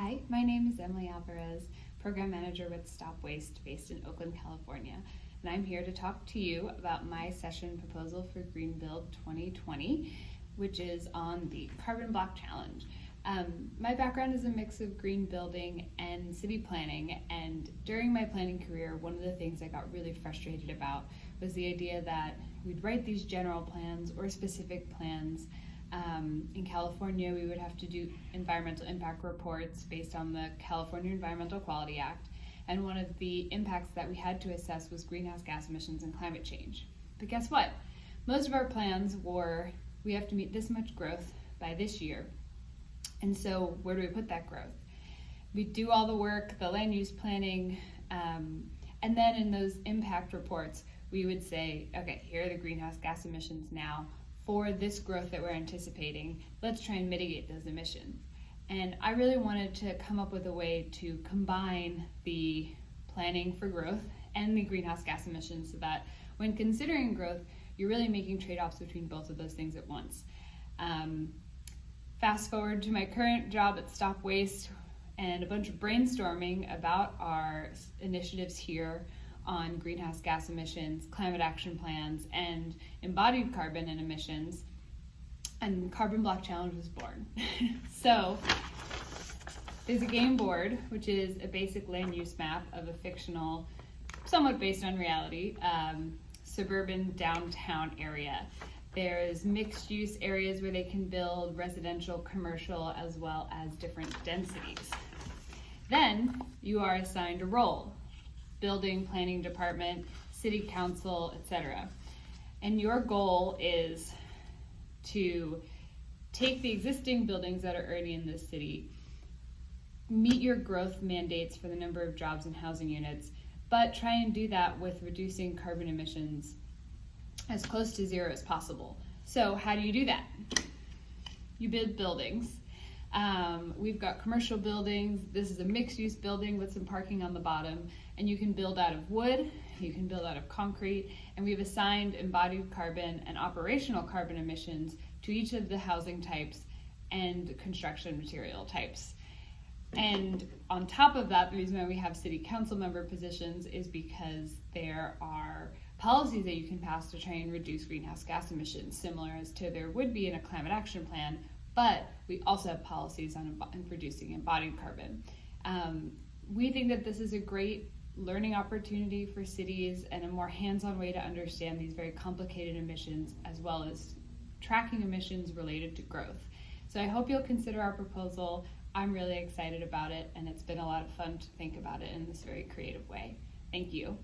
Hi, my name is Emily Alvarez, Program Manager with StopWaste based in Oakland, California, and I'm here to talk to you about my session proposal for Greenbuild 2020, which is on the Carbon Block Challenge. My background is a mix of green building and city planning, and during my planning career, one of the things I got really frustrated about was the idea that we'd write these general plans or specific plans. In California, we would have to do environmental impact reports based on the California Environmental Quality Act, and one of the impacts that we had to assess was greenhouse gas emissions and climate change. But guess what? Most of our plans were, we have to meet this much growth by this year. And so where do we put that growth? We do all the work, the land use planning, and then in those impact reports, we would say, okay, here are the greenhouse gas emissions now for this growth that we're anticipating. Let's try and mitigate those emissions. And I really wanted to come up with a way to combine the planning for growth and the greenhouse gas emissions so that when considering growth, you're really making trade-offs between both of those things at once. Fast forward to my current job at StopWaste and a bunch of brainstorming about our initiatives here on greenhouse gas emissions, climate action plans, and embodied carbon and emissions, and Carbon Block Challenge was born. So there's a game board, which is a basic land use map of a fictional, somewhat based on reality, suburban downtown area. There's mixed use areas where they can build residential, commercial, as well as different densities. Then you are assigned a role: building, planning department, city council, etc. And your goal is to take the existing buildings that are already in this city, meet your growth mandates for the number of jobs and housing units, but try and do that with reducing carbon emissions as close to zero as possible. So how do you do that? You build buildings. We've got commercial buildings. This is a mixed-use building with some parking on the bottom, and you can build out of wood, you can build out of concrete, and we've assigned embodied carbon and operational carbon emissions to each of the housing types and construction material types. And on top of that, the reason why we have city council member positions is because there are policies that you can pass to try and reduce greenhouse gas emissions, similar as to there would be in a climate action plan, but we also have policies on reducing embodied carbon. We think that this is a great learning opportunity for cities and a more hands-on way to understand these very complicated emissions, as well as tracking emissions related to growth. So I hope you'll consider our proposal. I'm really excited about it, and it's been a lot of fun to think about it in this very creative way. Thank you.